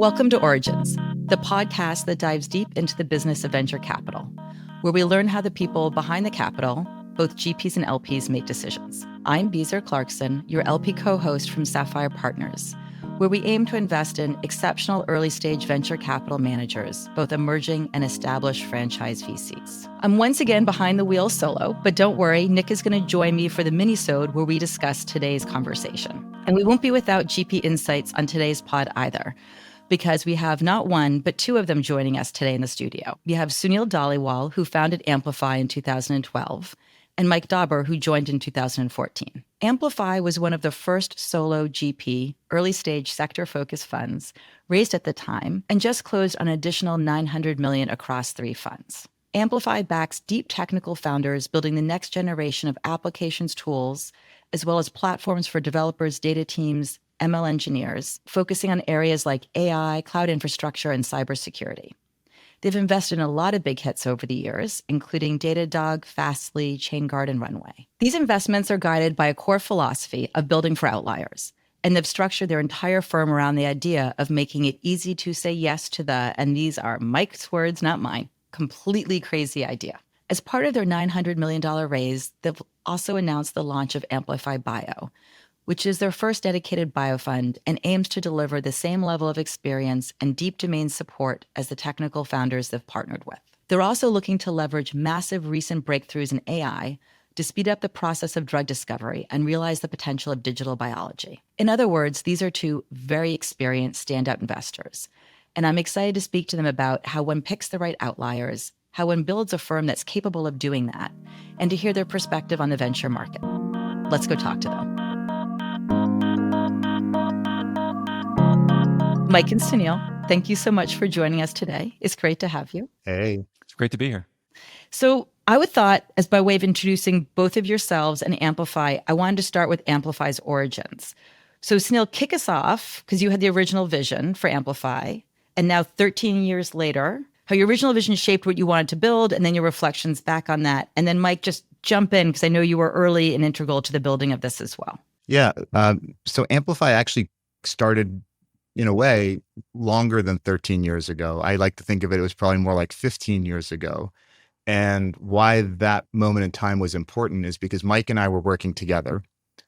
Welcome to Origins, the podcast that dives deep into the business of venture capital, where we learn how the people behind the capital, both GPs and LPs, make decisions. I'm Beezer Clarkson, your LP co-host from Sapphire Partners, where we aim to invest in exceptional early-stage venture capital managers, both emerging and established franchise VCs. I'm once again behind the wheel solo, but don't worry, Nick is going to join me for the mini-sode where we discuss today's conversation. And we won't be without GP insights on today's pod either, because we have not one, but two of them joining us today in the studio. We have Sunil Dhaliwal, who founded Amplify in 2012, and Mike Dauber, who joined in 2014. Amplify was one of the first solo GP, early-stage sector-focused funds raised at the time, and just closed on an additional $900 million across 3 funds. Amplify backs deep technical founders building the next generation of applications tools, as well as platforms for developers, data teams, ML engineers, focusing on areas like AI, cloud infrastructure, and cybersecurity. They've invested in a lot of big hits over the years, including Datadog, Fastly, ChainGuard, and Runway. These investments are guided by a core philosophy of building for outliers, and they've structured their entire firm around the idea of making it easy to say yes to the, and these are Mike's words, not mine, completely crazy idea. As part of their $900 million raise, they've also announced the launch of Amplify Bio, which is their first dedicated biofund and aims to deliver the same level of experience and deep domain support as the technical founders they've partnered with. They're also looking to leverage massive recent breakthroughs in AI to speed up the process of drug discovery and realize the potential of digital biology. In other words, these are two very experienced standout investors. And I'm excited to speak to them about how one picks the right outliers, how one builds a firm that's capable of doing that, and to hear their perspective on the venture market. Let's go talk to them. Mike and Sunil, thank you so much for joining us today. It's great to have you. Hey. It's great to be here. So I would thought, as by way of introducing both of yourselves and Amplify, I wanted to start with Amplify's origins. So Sunil, kick us off, because you had the original vision for Amplify, and now 13 years later, how your original vision shaped what you wanted to build, and then your reflections back on that. And then Mike, just jump in, because I know you were early and integral to the building of this as well. Yeah. So Amplify actually started, in a way, longer than 13 years ago. I like to think of it was probably more like 15 years ago. And why that moment in time was important is because Mike and I were working together.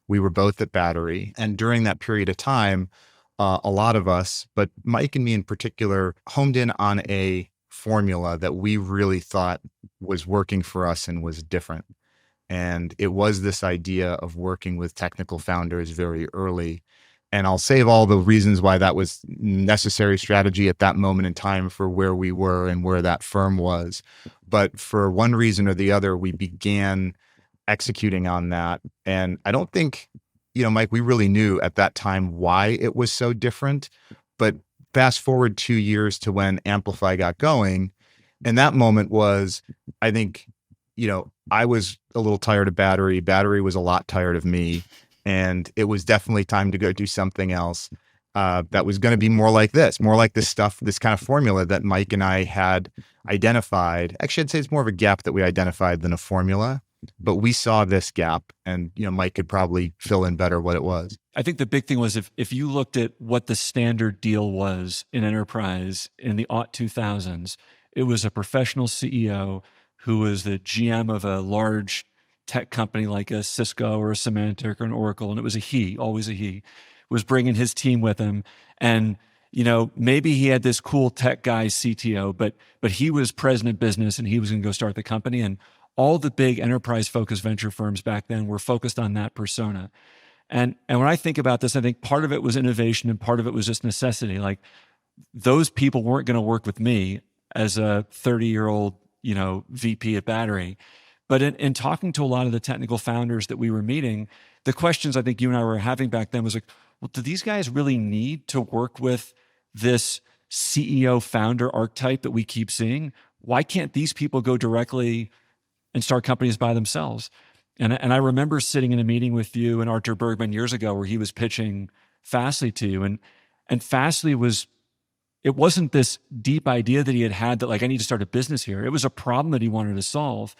We were both at Battery. And during that period of time, a lot of us, but Mike and me in particular, homed in on a formula that we really thought was working for us and was different. And it was this idea of working with technical founders very early. And I'll save all the reasons why that was necessary strategy at that moment in time for where we were and where that firm was. But for one reason or the other, we began executing on that. And I don't think, Mike, we really knew at that time why it was so different. But fast forward 2 years to when Amplify got going. And that moment was, I think, I was a little tired of Battery. Battery was a lot tired of me. And it was definitely time to go do something else that was going to be more like this stuff, this kind of formula that Mike and I had identified. Actually, I'd say it's more of a gap that we identified than a formula, but we saw this gap, and Mike could probably fill in better what it was. I think the big thing was if you looked at what the standard deal was in enterprise in the 2000s, it was a professional CEO who was the GM of a large tech company like a Cisco or a Symantec or an Oracle, and it was always a he, was bringing his team with him. And, maybe he had this cool tech guy CTO, but he was president of business and he was going to go start the company. And all the big enterprise-focused venture firms back then were focused on that persona. And when I think about this, I think part of it was innovation and part of it was just necessity. Like, those people weren't going to work with me as a 30-year-old, VP at Battery. But in talking to a lot of the technical founders that we were meeting, the questions I think you and I were having back then was like, well, do these guys really need to work with this CEO founder archetype that we keep seeing? Why can't these people go directly and start companies by themselves? And I remember sitting in a meeting with you and Arthur Bergman years ago where he was pitching Fastly to you. And Fastly it wasn't this deep idea that he had that like, I need to start a business here. It was a problem that he wanted to solve.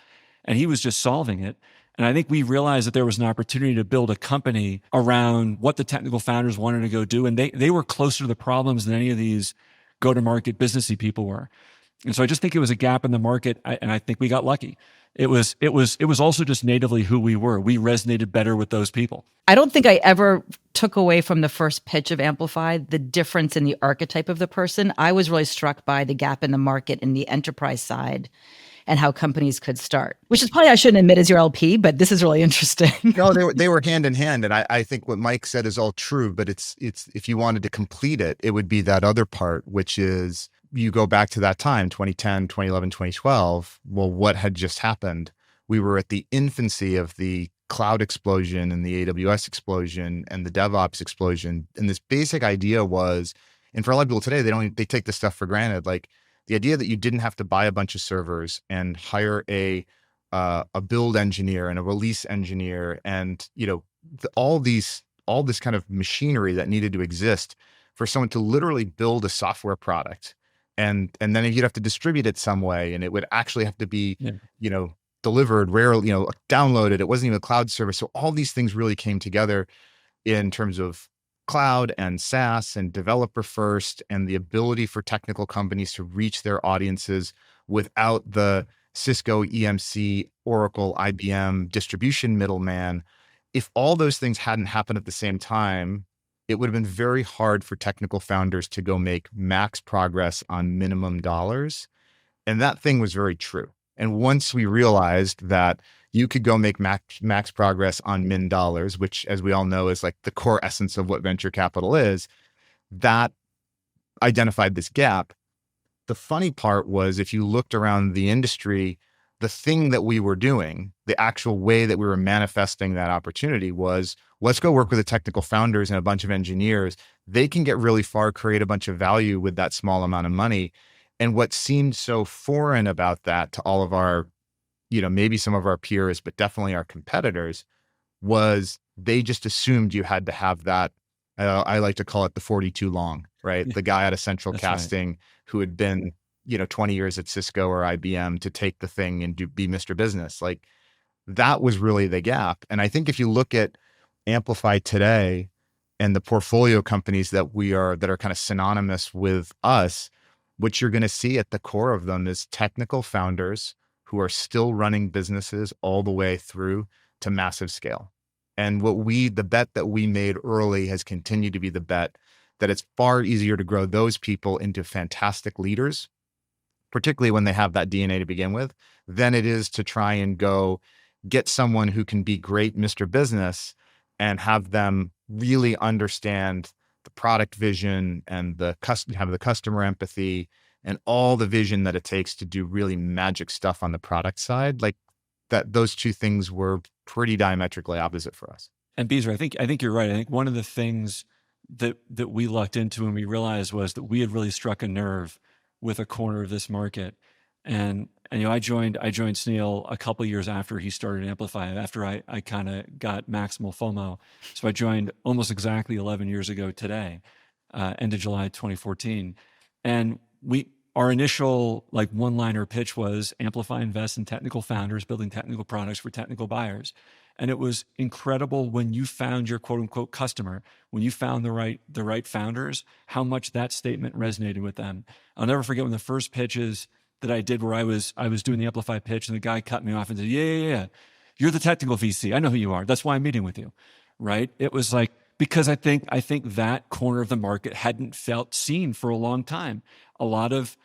And he was just solving it. And I think we realized that there was an opportunity to build a company around what the technical founders wanted to go do. And they were closer to the problems than any of these go-to-market businessy people were. And so I just think it was a gap in the market, and I think we got lucky. It was also just natively who we were. We resonated better with those people. I don't think I ever took away from the first pitch of Amplify the difference in the archetype of the person. I was really struck by the gap in the market in the enterprise side and how companies could start, which is probably I shouldn't admit as your LP, but this is really interesting. No, they were hand in hand. And I think what Mike said is all true, but it's if you wanted to complete it, it would be that other part, which is you go back to that time, 2010, 2011, 2012. Well, what had just happened? We were at the infancy of the cloud explosion and the AWS explosion and the DevOps explosion. And this basic idea was, and for a lot of people today, they take this stuff for granted. Like the idea that you didn't have to buy a bunch of servers and hire a build engineer and a release engineer and, all this kind of machinery that needed to exist for someone to literally build a software product. And then you'd have to distribute it some way, and it would actually have to be, delivered, downloaded. It wasn't even a cloud service. So all these things really came together in terms of cloud and SaaS and developer first, and the ability for technical companies to reach their audiences without the Cisco, EMC, Oracle, IBM distribution middleman. If all those things hadn't happened at the same time, it would have been very hard for technical founders to go make max progress on minimum dollars. And that thing was very true. And once we realized that you could go make max progress on min dollars, which, as we all know, is like the core essence of what venture capital is, that identified this gap. The funny part was, if you looked around the industry, the thing that we were doing, the actual way that we were manifesting that opportunity was, let's go work with the technical founders and a bunch of engineers. They can get really far, create a bunch of value with that small amount of money. And what seemed so foreign about that to all of our, maybe some of our peers, but definitely our competitors, was they just assumed you had to have that. I like to call it the 42 long, right? The guy out of Central Casting, right, who had been, 20 years at Cisco or IBM to take the thing and be Mr. Business. Like that was really the gap. And I think if you look at Amplify today and the portfolio companies that are kind of synonymous with us, what you're going to see at the core of them is technical founders who are still running businesses all the way through to massive scale. And the bet that we made early has continued to be the bet that it's far easier to grow those people into fantastic leaders, particularly when they have that DNA to begin with, than it is to try and go get someone who can be great Mr. Business and have them really understand the product vision and have the customer empathy and all the vision that it takes to do really magic stuff on the product side. Like that, those two things were pretty diametrically opposite for us. And Beezer, I think you're right. I think one of the things that we lucked into and we realized was that we had really struck a nerve with a corner of this market. And I joined Sunil a couple of years after he started Amplify, after I kind of got maximal FOMO. So I joined almost exactly 11 years ago today, end of July 2014. And our initial one-liner pitch was Amplify invests in technical founders building technical products for technical buyers. And it was incredible when you found your quote unquote customer, when you found the right founders, how much that statement resonated with them. I'll never forget when the first pitches that I did where I was doing the Amplify pitch and the guy cut me off and said, yeah. You're the technical VC. I know who you are. That's why I'm meeting with you. Right. It was like, because I think that corner of the market hadn't felt seen for a long time. A lot of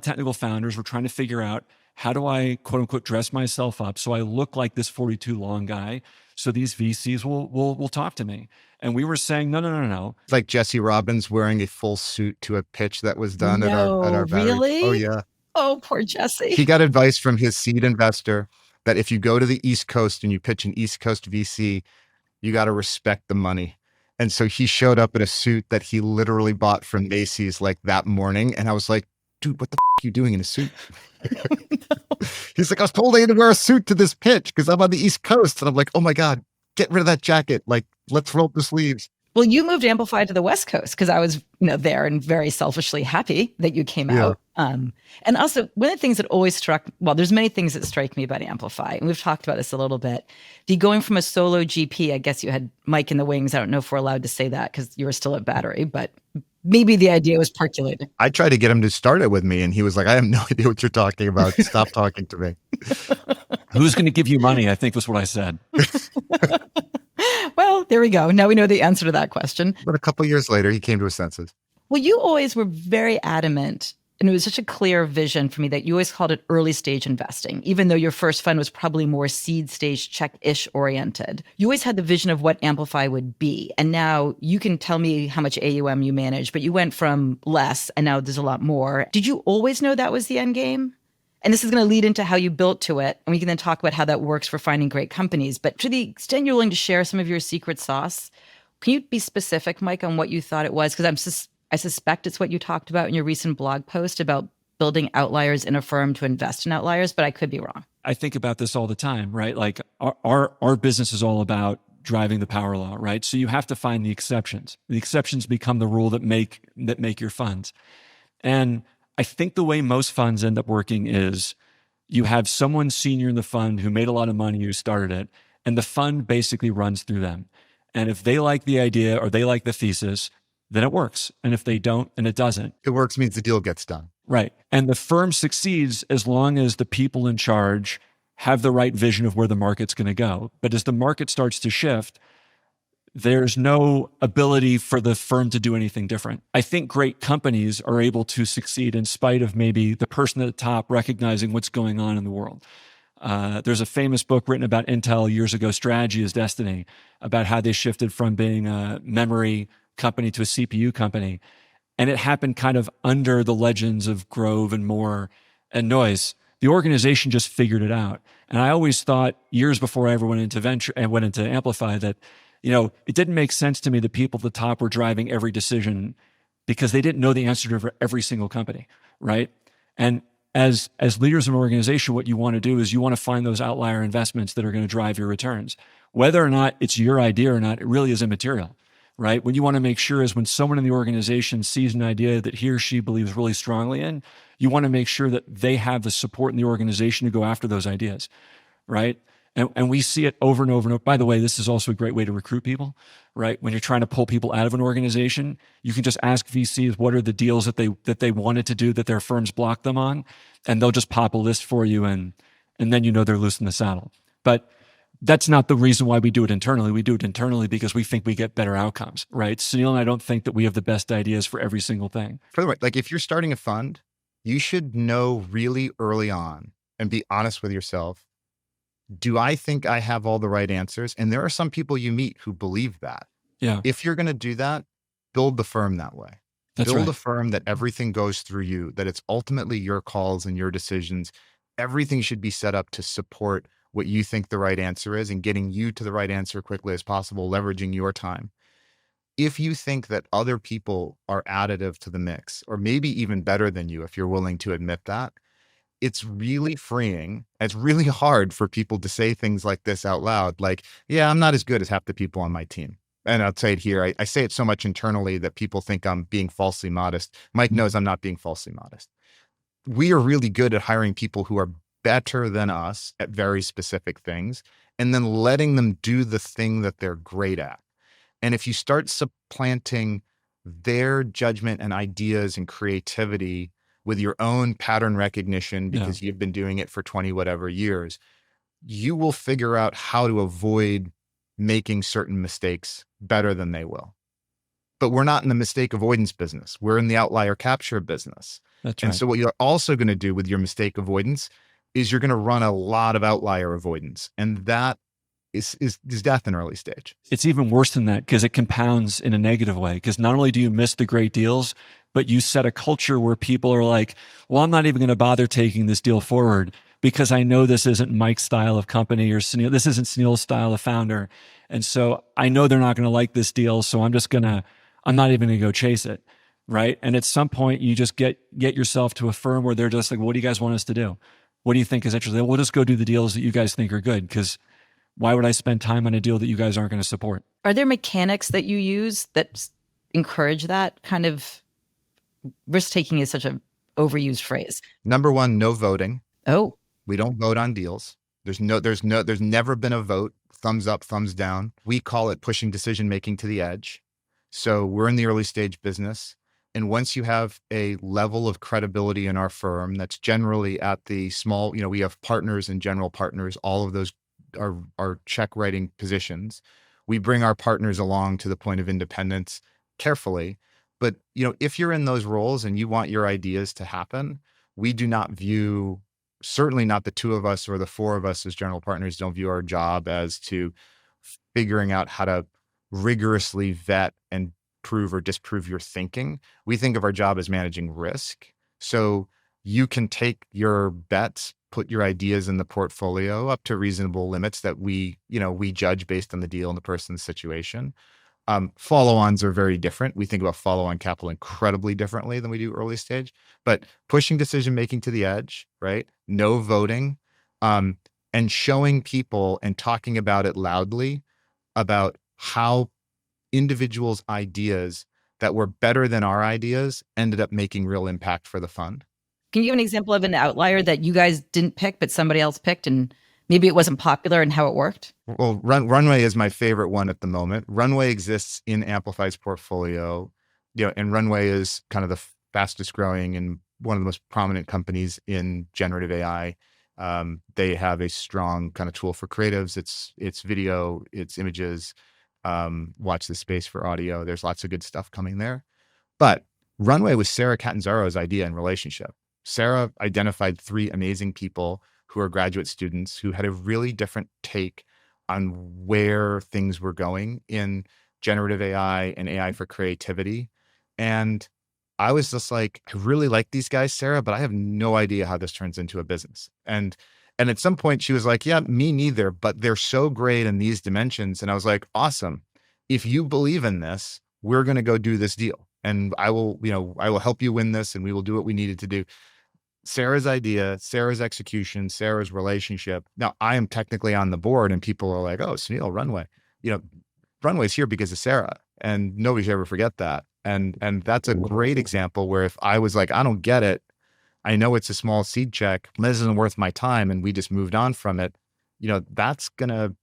technical founders were trying to figure out, how do I quote unquote dress myself up so I look like this 42 long guy so these VCs will talk to me? And we were saying, no. It's like Jesse Robbins wearing a full suit to a pitch that was done at our battery. Really? Oh yeah. Oh, poor Jesse. He got advice from his seed investor that if you go to the East Coast and you pitch an East Coast VC, you got to respect the money. And so he showed up in a suit that he literally bought from Macy's that morning. And I was like, dude, what the f*** are you doing in a suit? No. He's like, I was told I had to wear a suit to this pitch because I'm on the East Coast. And I'm like, oh my God, get rid of that jacket. Let's roll up the sleeves. Well, you moved Amplify to the West Coast because I was there and very selfishly happy that you came out. And also, one of the things that always there's many things that strike me about Amplify, and we've talked about this a little bit. The going from a solo GP, I guess you had Mike in the wings. I don't know if we're allowed to say that because you were still at Battery, but maybe the idea was percolating. I tried to get him to start it with me, and he was like, I have no idea what you're talking about. Stop talking to me. Who's going to give you money? I think was what I said. Well, there we go. Now we know the answer to that question. But a couple of years later, he came to his senses. Well, you always were very adamant, and it was such a clear vision for me that you always called it early stage investing, even though your first fund was probably more seed stage check-ish oriented. You always had the vision of what Amplify would be. And now you can tell me how much AUM you manage, but you went from less and now there's a lot more. Did you always know that was the end game? And this is going to lead into how you built to it. And we can then talk about how that works for finding great companies. But to the extent you're willing to share some of your secret sauce, can you be specific, Mike, on what you thought it was? Because I suspect it's what you talked about in your recent blog post about building outliers in a firm to invest in outliers, but I could be wrong. I think about this all the time, right? Like our business is all about driving the power law, right? So you have to find the exceptions. The exceptions become the rule that make your funds. And I think the way most funds end up working is you have someone senior in the fund who made a lot of money, who started it, and the fund basically runs through them. And if they like the idea or they like the thesis, then it works. And if they don't, then it doesn't. It works means the deal gets done. Right. And the firm succeeds as long as the people in charge have the right vision of where the market's going to go. But as the market starts to shift, there's no ability for the firm to do anything different. I think great companies are able to succeed in spite of maybe the person at the top recognizing what's going on in the world. There's a famous book written about Intel years ago, Strategy is Destiny, about how they shifted from being a memory company to a CPU company. And it happened kind of under the legends of Grove and Moore and Noyce. The organization just figured it out. And I always thought years before I ever went into venture and went into Amplify that, it didn't make sense to me that people at the top were driving every decision because they didn't know the answer to every single company, right? And as leaders of an organization, what you want to do is you want to find those outlier investments that are going to drive your returns. Whether or not it's your idea or not, it really is immaterial, right? What you want to make sure is when someone in the organization sees an idea that he or she believes really strongly in, you want to make sure that they have the support in the organization to go after those ideas, right? And we see it over and over and over. By the way, this is also a great way to recruit people, right? When you're trying to pull people out of an organization, you can just ask VCs what are the deals that they wanted to do that their firms blocked them on, and they'll just pop a list for you, and then they're loose in the saddle. But that's not the reason why we do it internally. We do it internally because we think we get better outcomes, right? Sunil and I don't think that we have the best ideas for every single thing. Furthermore, like if you're starting a fund, you should know really early on and be honest with yourself. Do I think I have all the right answers? And there are some people you meet who believe that. Yeah. If you're going to do that, build the firm that way. Build a firm that everything goes through you, that it's ultimately your calls and your decisions. Everything should be set up to support what you think the right answer is and getting you to the right answer quickly as possible, leveraging your time. If you think that other people are additive to the mix, or maybe even better than you, if you're willing to admit that, it's really freeing. It's really hard for people to say things like this out loud. Like, yeah, I'm not as good as half the people on my team. And I'll say it here. I say it so much internally that people think I'm being falsely modest. Mike knows I'm not being falsely modest. We are really good at hiring people who are better than us at very specific things, and then letting them do the thing that they're great at. And if you start supplanting their judgment and ideas and creativity with your own pattern recognition, because you've been doing it for 20 whatever years, you will figure out how to avoid making certain mistakes better than they will. But we're not in the mistake avoidance business. We're in the outlier capture business. That's and right. so what you're also going to do with your mistake avoidance is you're going to run a lot of outlier avoidance. And that is death in early stage. It's even worse than that because it compounds in a negative way. Because not only do you miss the great deals, but you set a culture where people are like, well, I'm not even going to bother taking this deal forward because I know this isn't Mike's style of company or Sunil, this isn't Sunil's style of founder. And so I know they're not going to like this deal. So I'm not even going to go chase it. Right. And at some point you just get yourself to a firm where they're just like, what do you guys want us to do? What do you think is interesting? We'll just go do the deals that you guys think are good. Because why would I spend time on a deal that you guys aren't going to support? Are there mechanics that you use that encourage that kind of risk taking? Is such a overused phrase. Number one, no voting. Oh, We don't vote on deals. There's never been a vote, thumbs up, thumbs down. We call it pushing decision-making to the edge. So we're in the early stage business. And once you have a level of credibility in our firm, that's generally at the small, we have partners and general partners, all of those are check writing positions. We bring our partners along to the point of independence carefully. But, if you're in those roles and you want your ideas to happen, we do not view, certainly not the two of us or the four of us as general partners don't view our job as to figuring out how to rigorously vet and prove or disprove your thinking. We think of our job as managing risk. So you can take your bets, put your ideas in the portfolio up to reasonable limits that we judge based on the deal and the person's situation. Follow-ons are very different. We think about follow-on capital incredibly differently than we do early stage, but pushing decision-making to the edge, right? No voting, and showing people and talking about it loudly about how individuals' ideas that were better than our ideas ended up making real impact for the fund. Can you give an example of an outlier that you guys didn't pick, but somebody else picked, and maybe it wasn't popular and how it worked? Well, Runway is my favorite one at the moment. Runway exists in Amplify's portfolio, and Runway is kind of the fastest growing and one of the most prominent companies in generative AI. They have a strong kind of tool for creatives. It's video, it's images. Watch this space for audio. There's lots of good stuff coming there. But Runway was Sarah Catanzaro's idea and relationship. Sarah identified 3 amazing people who are graduate students who had a really different take on where things were going in generative AI and AI for creativity. And I was just like, I really like these guys, Sarah, but I have no idea how this turns into a business. And at some point she was like, yeah, me neither, but they're so great in these dimensions. And I was like, awesome. If you believe in this, we're going to go do this deal. And I will help you win this and we will do what we needed to do. Sarah's idea, Sarah's execution, Sarah's relationship. Now I am technically on the board and people are like, oh, Sunil, Runway, Runway's here because of Sarah, and nobody should ever forget that. And that's a great example where if I was like, I don't get it, I know it's a small seed check, this isn't worth my time, and we just moved on from it, that's going to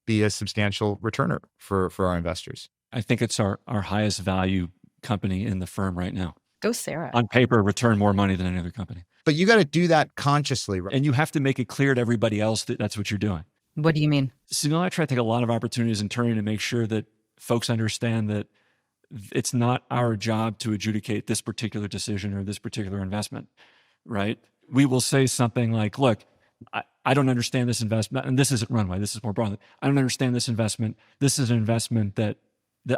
be a substantial returner for our investors. I think it's our highest value company in the firm right now. Go Sarah. On paper, return more money than any other company. But you got to do that consciously, right? And you have to make it clear to everybody else that that's what you're doing. What do you mean? So I try to take a lot of opportunities internally to make sure that folks understand that it's not our job to adjudicate this particular decision or this particular investment, right? We will say something like, look, I don't understand this investment, and this isn't Runway, this is more broadly. I don't understand this investment. This is an investment that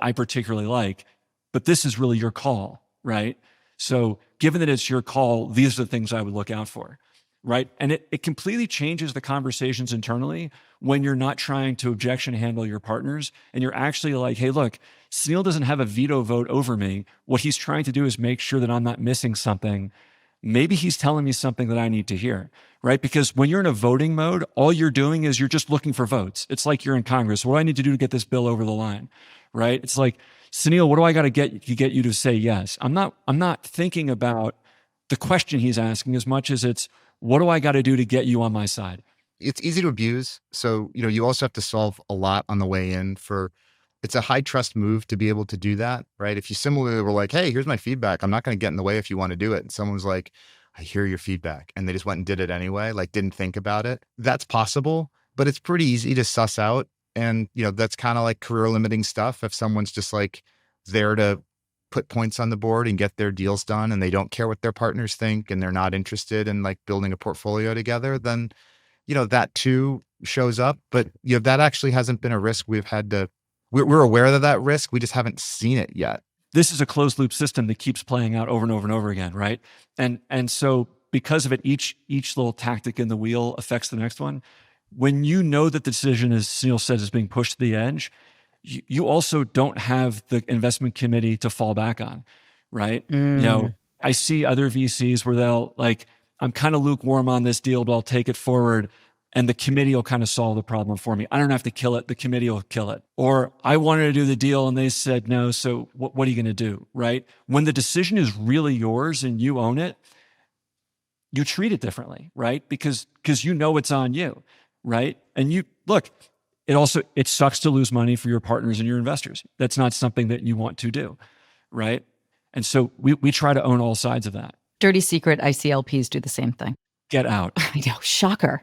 I particularly like, but this is really your call, right? So given that it's your call, these are the things I would look out for, right? And it completely changes the conversations internally when you're not trying to objection handle your partners and you're actually like, hey, look, Sunil doesn't have a veto vote over me. What he's trying to do is make sure that I'm not missing something. Maybe he's telling me something that I need to hear, right? Because when you're in a voting mode, all you're doing is you're just looking for votes. It's like you're in Congress. What do I need to do to get this bill over the line, right? It's like, Sunil, what do I got to get you to say yes? I'm not thinking about the question he's asking as much as it's, what do I got to do to get you on my side? It's easy to abuse. So, you also have to solve a lot on the way in it's a high trust move to be able to do that, right? If you similarly were like, hey, here's my feedback, I'm not going to get in the way if you want to do it. And someone was like, I hear your feedback. And they just went and did it anyway, like didn't think about it. That's possible, but it's pretty easy to suss out. And, that's kind of like career limiting stuff. If someone's just like there to put points on the board and get their deals done and they don't care what their partners think and they're not interested in like building a portfolio together, then, that too shows up. But, that actually hasn't been a risk we've had to, we're aware of that risk. We just haven't seen it yet. This is a closed loop system that keeps playing out over and over and over again, right? And so because of it, each little tactic in the wheel affects the next one. When you know that the decision, as Sunil says, is being pushed to the edge, you also don't have the investment committee to fall back on, right? I see other VCs where they'll like, I'm kind of lukewarm on this deal, but I'll take it forward. And the committee will kind of solve the problem for me. I don't have to kill it. The committee will kill it. Or I wanted to do the deal and they said no. So what are you going to do, right? When the decision is really yours and you own it, you treat it differently, right? Because you know it's on you, right? And you look, it sucks to lose money for your partners and your investors. That's not something that you want to do, right? And so we try to own all sides of that. Dirty secret, ICLPs do the same thing. Get out. I know, shocker.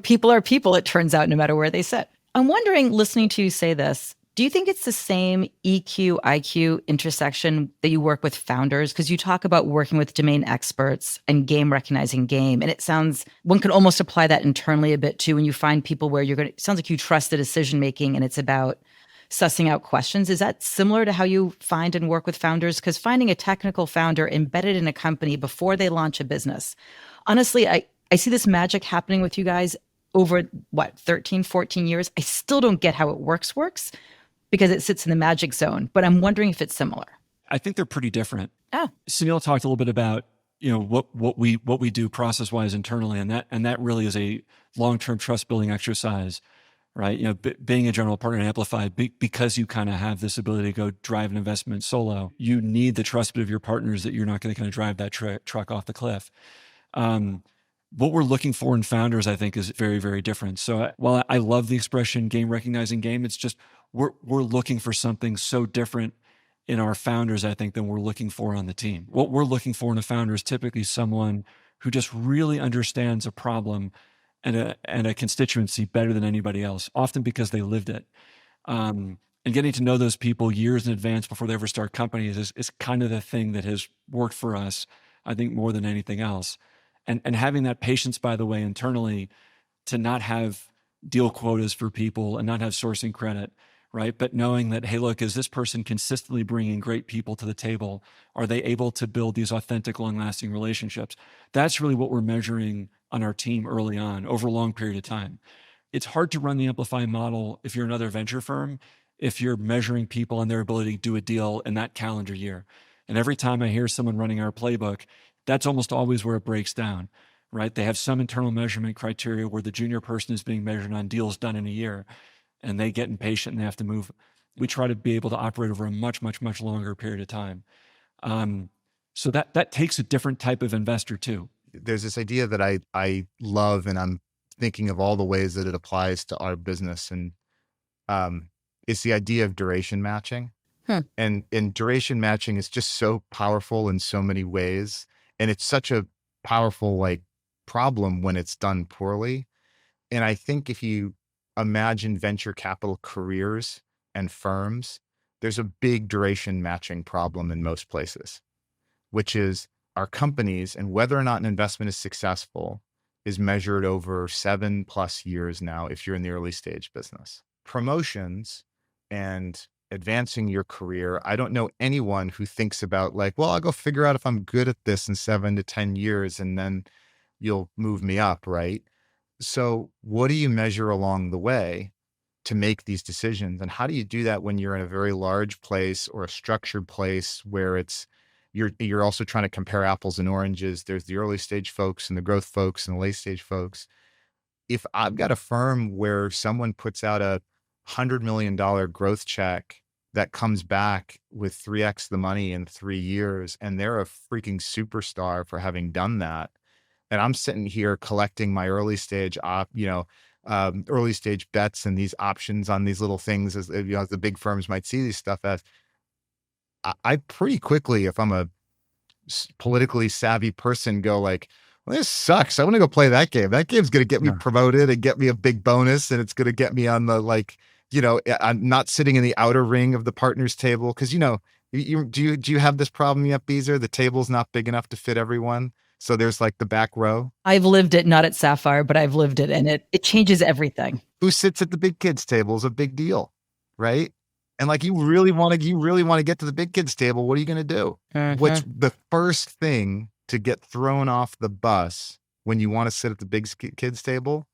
People are people, it turns out, no matter where they sit. I'm wondering, listening to you say this, do you think it's the same EQ, IQ intersection that you work with founders? Because you talk about working with domain experts and game recognizing game. And it sounds, one could almost apply that internally a bit too, when you find people where it sounds like you trust the decision making and it's about sussing out questions. Is that similar to how you find and work with founders? Because finding a technical founder embedded in a company before they launch a business, honestly, I see this magic happening with you guys over 13, 14 years. I still don't get how it works because it sits in the magic zone, but I'm wondering if it's similar. I think they're pretty different. Oh. Sunil talked a little bit about, what we do process-wise internally, and that really is a long-term trust building exercise, right? Being a general partner in Amplify, because you kind of have this ability to go drive an investment solo, you need the trust of your partners that you're not going to kind of drive that truck off the cliff. What we're looking for in founders, I think, is very, very different. So while I love the expression game recognizing game, it's just we're looking for something so different in our founders, I think, than we're looking for on the team. What we're looking for in a founder is typically someone who just really understands a problem and a constituency better than anybody else, often because they lived it. And getting to know those people years in advance before they ever start companies is kind of the thing that has worked for us, I think, more than anything else. And having that patience, by the way, internally, to not have deal quotas for people and not have sourcing credit, right? But knowing that, hey, look, is this person consistently bringing great people to the table? Are they able to build these authentic, long-lasting relationships? That's really what we're measuring on our team early on over a long period of time. It's hard to run the Amplify model if you're another venture firm, if you're measuring people on their ability to do a deal in that calendar year. And every time I hear someone running our playbook, that's almost always where it breaks down, right? They have some internal measurement criteria where the junior person is being measured on deals done in a year, and they get impatient and they have to move. We try to be able to operate over a much, much, much longer period of time. So that takes a different type of investor too. There's this idea that I love, and I'm thinking of all the ways that it applies to our business, and it's the idea of duration matching. And duration matching is just so powerful in so many ways. And it's such a powerful problem when it's done poorly. And I think if you imagine venture capital careers and firms, there's a big duration matching problem in most places, which is our companies, and whether or not an investment is successful is measured over 7+ years now if you're in the early stage business. Promotions and advancing your career, I don't know anyone who thinks about I'll go figure out if I'm good at this in 7 to 10 years and then you'll move me up, right? So what do you measure along the way to make these decisions? And how do you do that when you're in a very large place or a structured place where you're also trying to compare apples and oranges? There's the early stage folks and the growth folks and the late stage folks. If I've got a firm where someone puts out a $100 million growth check that comes back with 3x the money in 3 years, and they're a freaking superstar for having done that, and I'm sitting here collecting my early stage early stage bets and these options on these little things, as the big firms might see these stuff as, I pretty quickly, if I'm a politically savvy person, go well, this sucks. I want to go play that game. That game's going to get me promoted and get me a big bonus, and it's going to get me on the I'm not sitting in the outer ring of the partners table, because do you have this problem yet, Beezer? The table's not big enough to fit everyone, so there's the back row. I've lived it, not at Sapphire, but I've lived it, and it changes everything. Who sits at the big kids table is a big deal, right? And you really want to get to the big kids table. What are you going to do? What's the first thing to get thrown off the bus when you want to sit at the big kids table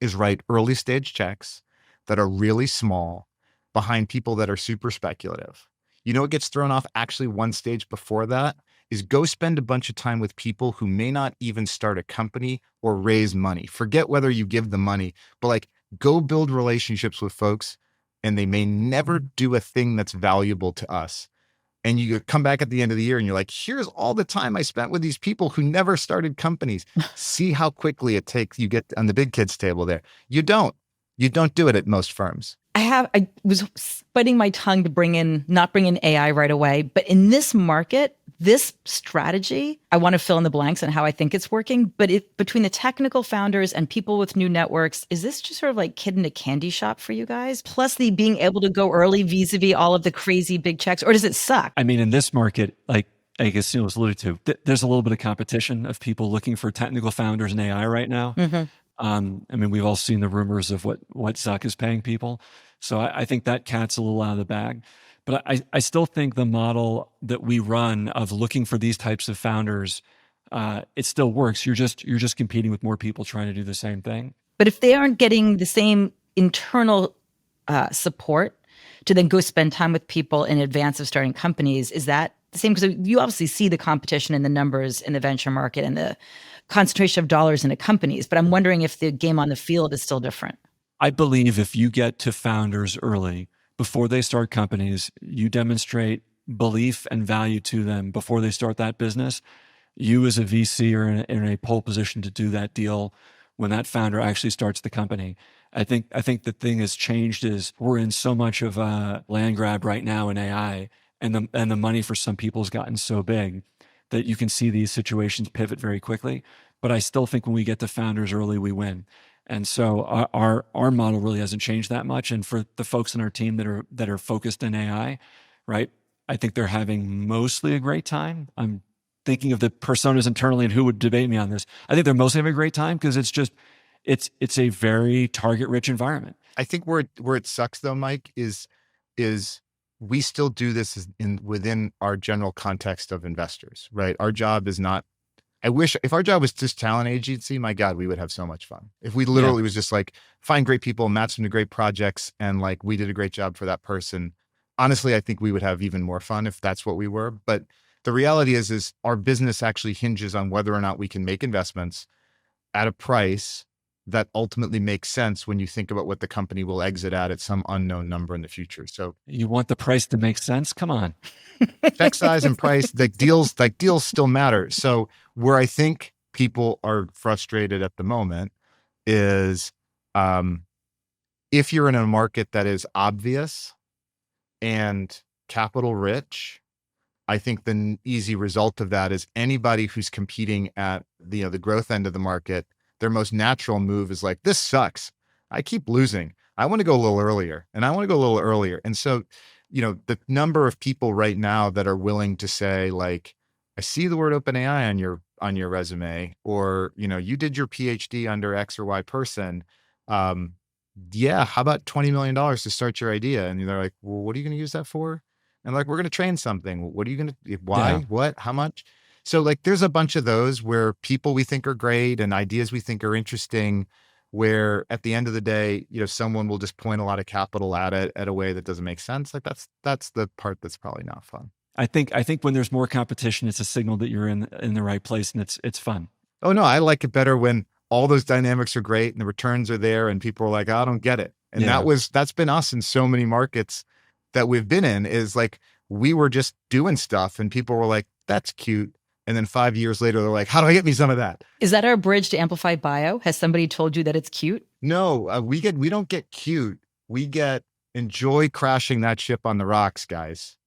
is write early stage checks that are really small behind people that are super speculative. What gets thrown off actually one stage before that is go spend a bunch of time with people who may not even start a company or raise money. Forget whether you give them money, but go build relationships with folks, and they may never do a thing that's valuable to us. And you come back at the end of the year and you're like, here's all the time I spent with these people who never started companies. See how quickly it takes. You get on the big kids table there. You don't do it at most firms. I was biting my tongue to not bring in AI right away, but in this market, this strategy, I want to fill in the blanks on how I think it's working. But between the technical founders and people with new networks, is this just sort of like kid in a candy shop for you guys? Plus the being able to go early vis-a-vis all of the crazy big checks, or does it suck? I mean, in this market, like I guess Sunil was alluded to, there's a little bit of competition of people looking for technical founders in AI right now. Mm-hmm. I mean, we've all seen the rumors of what Zuck is paying people. So I think that cat's a little out of the bag. But I still think the model that we run of looking for these types of founders, it still works. You're just competing with more people trying to do the same thing. But if they aren't getting the same internal support to then go spend time with people in advance of starting companies, is that the same? Because you obviously see the competition in the numbers in the venture market and the concentration of dollars into companies. But I'm wondering if the game on the field is still different. I believe if you get to founders early, before they start companies, you demonstrate belief and value to them before they start that business. You as a VC are in a pole position to do that deal when that founder actually starts the company. I think the thing has changed is we're in so much of a land grab right now in AI, and the money for some people has gotten so big that you can see these situations pivot very quickly. But I still think when we get to founders early, we win. And so our model really hasn't changed that much. And for the folks in our team that are focused in AI, right, I think they're having mostly a great time. I'm thinking of the personas internally and who would debate me on this. I think they're mostly having a great time because it's a very target rich environment. I think where it sucks though, Mike, is we still do this within our general context of investors, right? Our job is not. I wish if our job was just talent agency, my God, we would have so much fun. If we literally was just like find great people, match them to great projects, and like we did a great job for that person. Honestly, I think we would have even more fun if that's what we were. But the reality is our business actually hinges on whether or not we can make investments at a price that ultimately makes sense when you think about what the company will exit at some unknown number in the future. So you want the price to make sense? Come on. Check size and price, deals still matter. So where I think people are frustrated at the moment is if you're in a market that is obvious and capital rich, I think the easy result of that is anybody who's competing at the growth end of the market, their most natural move is like, this sucks. I keep losing. I want to go a little earlier and I want to go a little earlier. And so, the number of people right now that are willing to say like, I see the word OpenAI on your resume, or, you did your PhD under X or Y person. Yeah. How about $20 million to start your idea? And they're like, well, what are you going to use that for? And like, we're going to train something. What are you going to, why, Yeah. what, how much? So like, there's a bunch of those where people we think are great and ideas we think are interesting, where at the end of the day, someone will just point a lot of capital at it at a way that doesn't make sense. Like that's the part that's probably not fun. I think when there's more competition, it's a signal that you're in the right place and it's fun. Oh no, I like it better when all those dynamics are great and the returns are there and people are like, I don't get it. And that's been us in so many markets that we've been in, is like, we were just doing stuff and people were like, that's cute. And then 5 years later, they're like, how do I get me some of that? Is that our bridge to Amplify Bio? Has somebody told you that it's cute? No, we don't get cute. We get enjoy crashing that ship on the rocks, guys.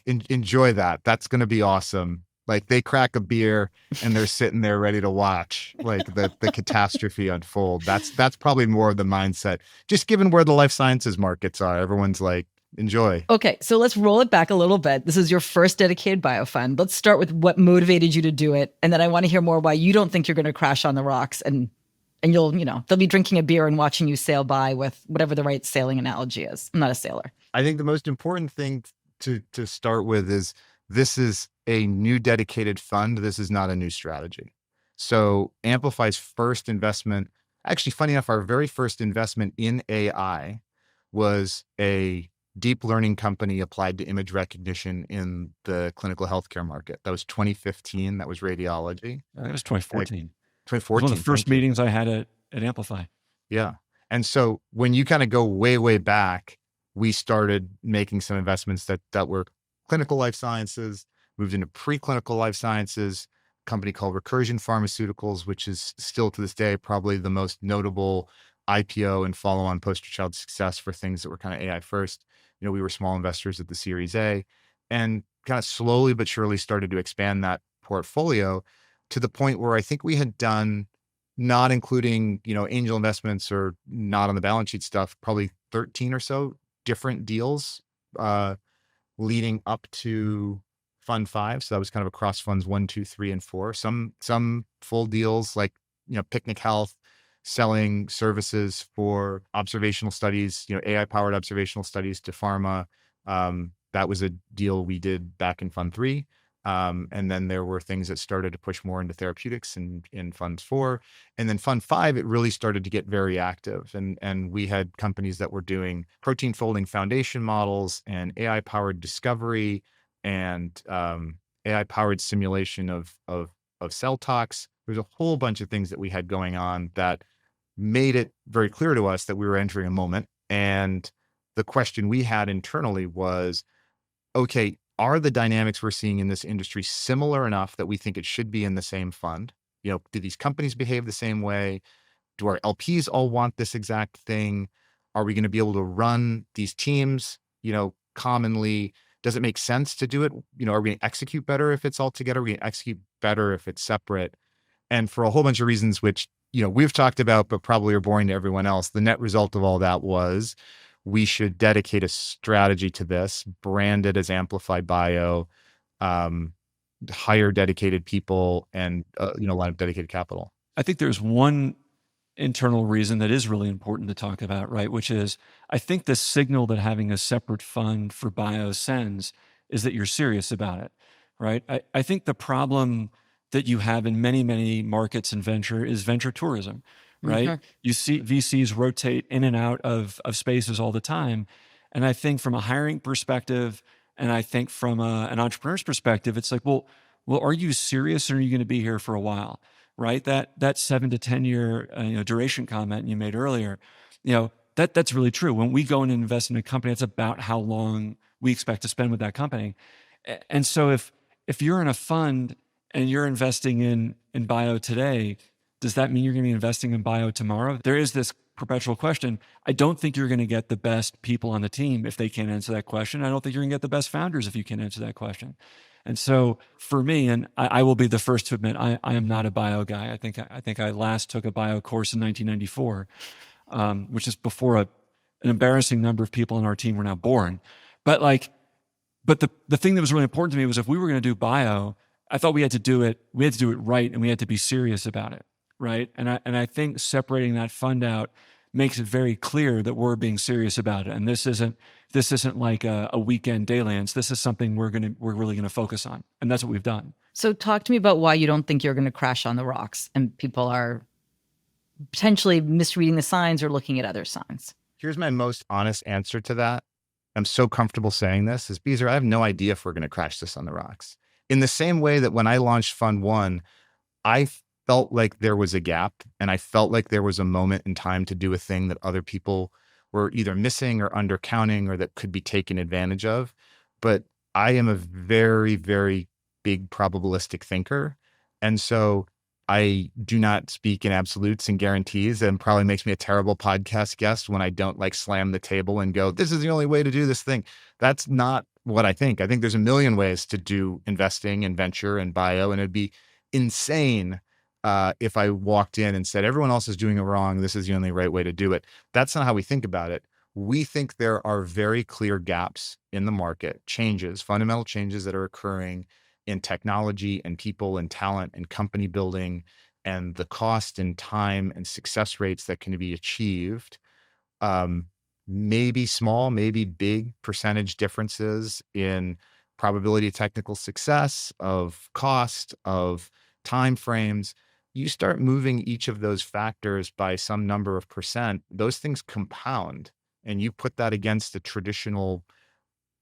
Enjoy that. That's going to be awesome. Like they crack a beer and they're sitting there ready to watch like the catastrophe unfold. That's probably more of the mindset. Just given where the life sciences markets are, everyone's like, enjoy. Okay, so let's roll it back a little bit. This is your first dedicated bio fund. Let's start with what motivated you to do it, and then I want to hear more why you don't think you're going to crash on the rocks, and you'll, they'll be drinking a beer and watching you sail by with whatever the right sailing analogy is. I'm not a sailor. I think the most important thing to start with is this is a new dedicated fund. This is not a new strategy. So Amplify's first investment, actually funny enough, our very first investment in AI was a deep learning company applied to image recognition in the clinical healthcare market. That was 2015. That was radiology. That was 2014. 2014. One of the first meetings I had at Amplify. Yeah. And so when you kind of go way, way back, we started making some investments that were clinical life sciences, moved into preclinical life sciences, a company called Recursion Pharmaceuticals, which is still to this day probably the most notable IPO and follow-on poster child success for things that were kind of AI first. We were small investors at the Series A, and kind of slowly but surely started to expand that portfolio to the point where I think we had done, not including, angel investments or not on the balance sheet stuff, probably 13 or so different deals leading up to Fund 5. So that was kind of across funds 1, 2, 3, and 4. Some full deals like, Picnic Health selling services for observational studies, AI-powered observational studies to pharma. That was a deal we did back in Fund 3. And then there were things that started to push more into therapeutics in Fund 4. And then Fund 5, it really started to get very active. And we had companies that were doing protein folding foundation models and AI-powered discovery and AI-powered simulation of cell tox. There's a whole bunch of things that we had going on that made it very clear to us that we were entering a moment. And the question we had internally was, okay, are the dynamics we're seeing in this industry similar enough that we think it should be in the same fund? Do these companies behave the same way? Do our LPs all want this exact thing? Are we going to be able to run these teams, commonly? Does it make sense to do it? Are we going to execute better if it's all together? Are we going to execute better if it's separate? And for a whole bunch of reasons, which, we've talked about, but probably are boring to everyone else, the net result of all that was we should dedicate a strategy to this, brand it as Amplify Bio, hire dedicated people, and line up dedicated capital. I think there's one internal reason that is really important to talk about, right? Which is, I think the signal that having a separate fund for bio sends is that you're serious about it, right? I think the problem that you have in many, many markets in venture is venture tourism, right? Mhm. You see VCs rotate in and out of spaces all the time. And I think from a hiring perspective, and I think from an entrepreneur's perspective, it's like, well, are you serious, or are you going to be here for a while, right? That 7 to 10 year duration comment you made earlier, that's really true. When we go and invest in a company, it's about how long we expect to spend with that company. And so if you're in a fund and you're investing in bio today, does that mean you're going to be investing in bio tomorrow? There is this perpetual question. I don't think you're going to get the best people on the team if they can't answer that question. I don't think you're going to get the best founders if you can't answer that question. And so for me, and I will be the first to admit, I am not a bio guy. I think I last took a bio course in 1994, which is before an embarrassing number of people on our team were now born. But the thing that was really important to me was, if we were going to do bio, I thought we had to do it right, and we had to be serious about it, right? And I think separating that fund out makes it very clear that we're being serious about it. And this isn't like a weekend dalliance. This is something we're really gonna focus on, and that's what we've done. So talk to me about why you don't think you're going to crash on the rocks and people are potentially misreading the signs or looking at other signs. Here's my most honest answer to that. I'm so comfortable saying this, is Beezer, I have no idea if we're going to crash this on the rocks. In the same way that when I launched Fund 1, I felt like there was a gap, and I felt like there was a moment in time to do a thing that other people were either missing or undercounting, or that could be taken advantage of. But I am a very, very big probabilistic thinker. And so I do not speak in absolutes and guarantees, and probably makes me a terrible podcast guest when I don't slam the table and go, this is the only way to do this thing. That's not what I think. I think there's a million ways to do investing and venture and bio, and it'd be insane if I walked in and said, everyone else is doing it wrong, this is the only right way to do it. That's not how we think about it. We think there are very clear gaps in the market, fundamental changes that are occurring in technology and people and talent and company building, and the cost and time and success rates that can be achieved. Maybe small, maybe big percentage differences in probability of technical success, of cost, of time frames. You start moving each of those factors by some number of percent, those things compound, and you put that against the traditional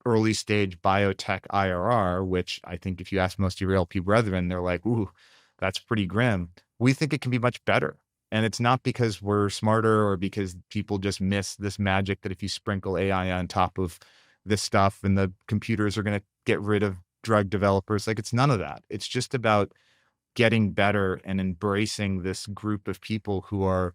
early stage biotech IRR, which I think if you ask most of your LP brethren, they're like, ooh, that's pretty grim. We think it can be much better. And it's not because we're smarter or because people just miss this magic that if you sprinkle AI on top of this stuff and the computers are going to get rid of drug developers. Like, it's none of that. It's just about getting better and embracing this group of people who are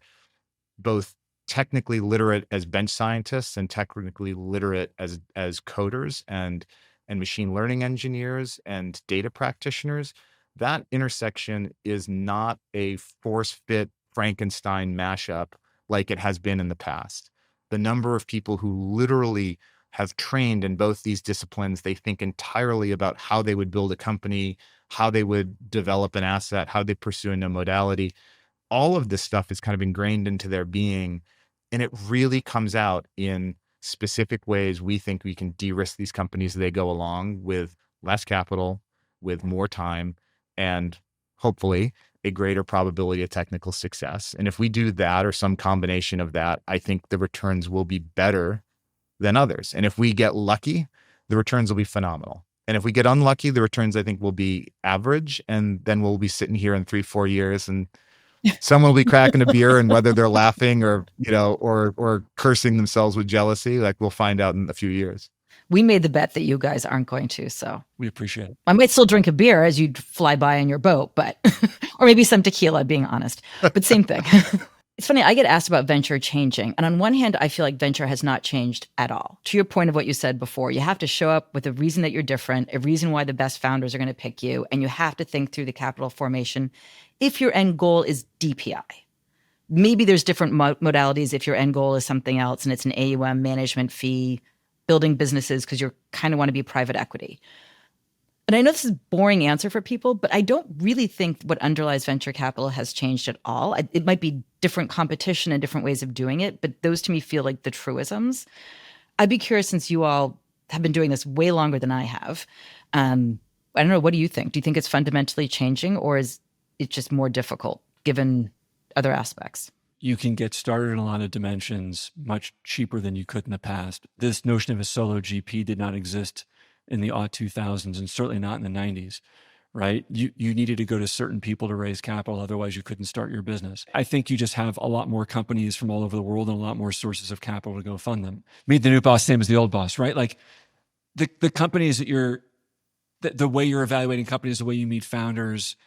both technically literate as bench scientists and technically literate as coders and machine learning engineers and data practitioners. That intersection is not a force fit Frankenstein mashup like it has been in the past. The number of people who literally have trained in both these disciplines, they think entirely about how they would build a company, how they would develop an asset, how they pursue a new modality. All of this stuff is kind of ingrained into their being, and it really comes out in specific ways we think we can de-risk these companies as they go along with less capital, with more time, and hopefully a greater probability of technical success. And if we do that or some combination of that, I think the returns will be better than others. And if we get lucky, the returns will be phenomenal. And if we get unlucky, the returns I think will be average. And then we'll be sitting here in 3-4 years and someone will be cracking a beer, and whether they're laughing or, or cursing themselves with jealousy, like, we'll find out in a few years. We made the bet that you guys aren't going to, so We appreciate it. I might still drink a beer as you fly by in your boat, but or maybe some tequila, being honest, but same thing. It's funny, I get asked about venture changing. And on one hand, I feel like venture has not changed at all. To your point of what you said before, you have to show up with a reason that you're different, a reason why the best founders are going to pick you, and you have to think through the capital formation if your end goal is DPI. Maybe there's different modalities if your end goal is something else and it's an AUM management fee, building businesses because you kind of want to be private equity. And I know this is a boring answer for people, but I don't really think what underlies venture capital has changed at all. It might be different competition and different ways of doing it, but those to me feel like the truisms. I'd be curious, since you all have been doing this way longer than I have. I don't know, what do you think? Do you think it's fundamentally changing, or is it just more difficult given other aspects? You can get started in a lot of dimensions much cheaper than you could in the past. This notion of a solo GP did not exist in the 2000s and certainly not in the 90s, right? You needed to go to certain people to raise capital. Otherwise, you couldn't start your business. I think you just have a lot more companies from all over the world and a lot more sources of capital to go fund them. Meet the new boss, same as the old boss, right? Like the companies that the way you're evaluating companies, the way you meet founders,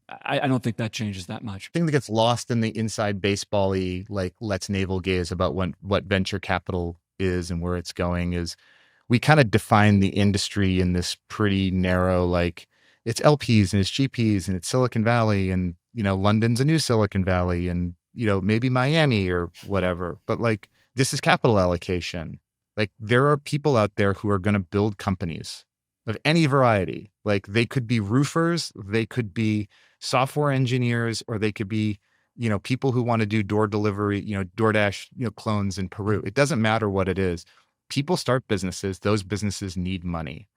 I don't think that changes that much. I think that gets lost in the inside baseball-y, like, let's navel gaze about what venture capital is and where it's going is we kind of define the industry in this pretty narrow, like, it's LPs and it's GPs and it's Silicon Valley and, London's a new Silicon Valley and, maybe Miami or whatever. But like, this is capital allocation. Like, there are people out there who are going to build companies of any variety. Like, they could be roofers, they could be software engineers, or they could be, people who want to do door delivery, DoorDash, clones in Peru. It doesn't matter what it is. People start businesses. Those businesses need money.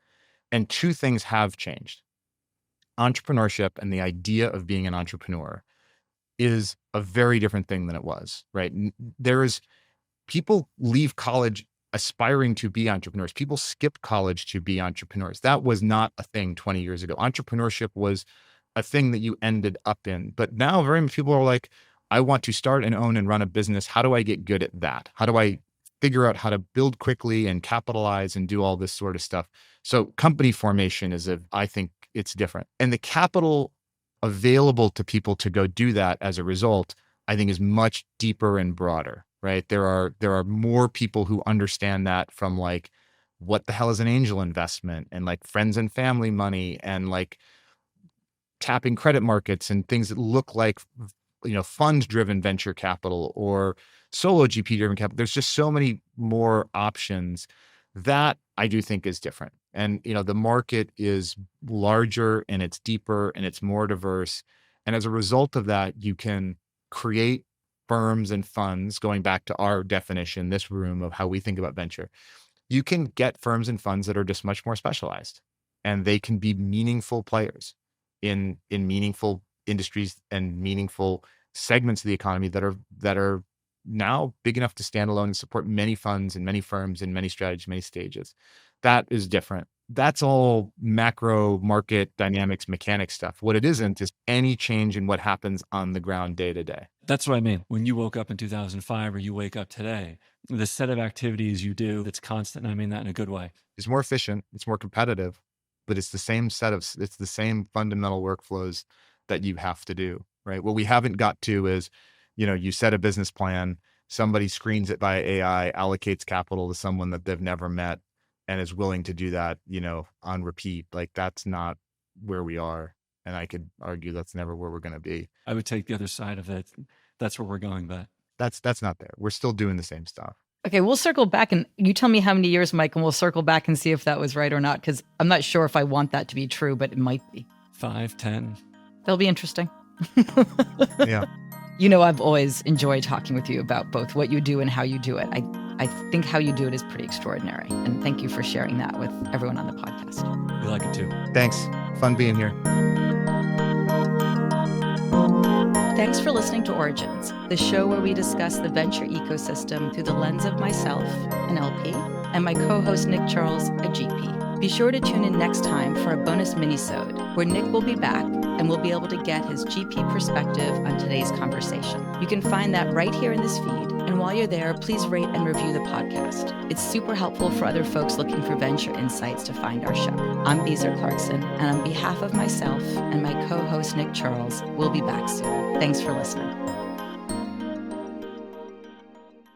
And two things have changed. Entrepreneurship and the idea of being an entrepreneur is a very different thing than it was, right? People leave college aspiring to be entrepreneurs. People skip college to be entrepreneurs. That was not a thing 20 years ago. Entrepreneurship was a thing that you ended up in. But now very many people are like, I want to start and own and run a business. How do I get good at that? How do I figure out how to build quickly and capitalize and do all this sort of stuff? So company formation I think it's different. And the capital available to people to go do that as a result, I think, is much deeper and broader, right? There are more people who understand that, from like, what the hell is an angel investment, and like friends and family money, and like tapping credit markets and things that look like, fund-driven venture capital or solo GP-driven capital. There's just so many more options that I do think is different. And, the market is larger and it's deeper and it's more diverse. And as a result of that, you can create firms and funds, going back to our definition, this room, of how we think about venture. You can get firms and funds that are just much more specialized, and they can be meaningful players in meaningful industries and meaningful segments of the economy that are now big enough to stand alone and support many funds and many firms and many strategies, many stages. That is different that's all macro market dynamics, mechanic stuff. What it isn't is any change in what happens on the ground day to day. That's what I mean. When you woke up in 2005 or you wake up today, the set of activities you do that's constant, and I mean that in a good way. It's more efficient, it's more competitive, but it's the same it's the same fundamental workflows that you have to do, right? What we haven't got to is, you set a business plan, somebody screens it via AI, allocates capital to someone that they've never met, and is willing to do that, on repeat. Like, that's not where we are. And I could argue that's never where we're going to be. I would take the other side of it. That's where we're going, but that's not there. We're still doing the same stuff. Okay, we'll circle back and you tell me how many years, Mike, and we'll circle back and see if that was right or not, because I'm not sure if I want that to be true, but it might be. 5, 10. That'll be interesting. Yeah. I've always enjoyed talking with you about both what you do and how you do it. I think how you do it is pretty extraordinary. And thank you for sharing that with everyone on the podcast. We like it too. Thanks. Fun being here. Thanks for listening to Origins, the show where we discuss the venture ecosystem through the lens of myself, an LP, and my co-host Nick Charles, a GP. Be sure to tune in next time for a bonus mini-sode where Nick will be back and we'll be able to get his GP perspective on today's conversation. You can find that right here in this feed. And while you're there, please rate and review the podcast. It's super helpful for other folks looking for venture insights to find our show. I'm Beezer Clarkson, and on behalf of myself and my co-host Nick Charles, we'll be back soon. Thanks for listening.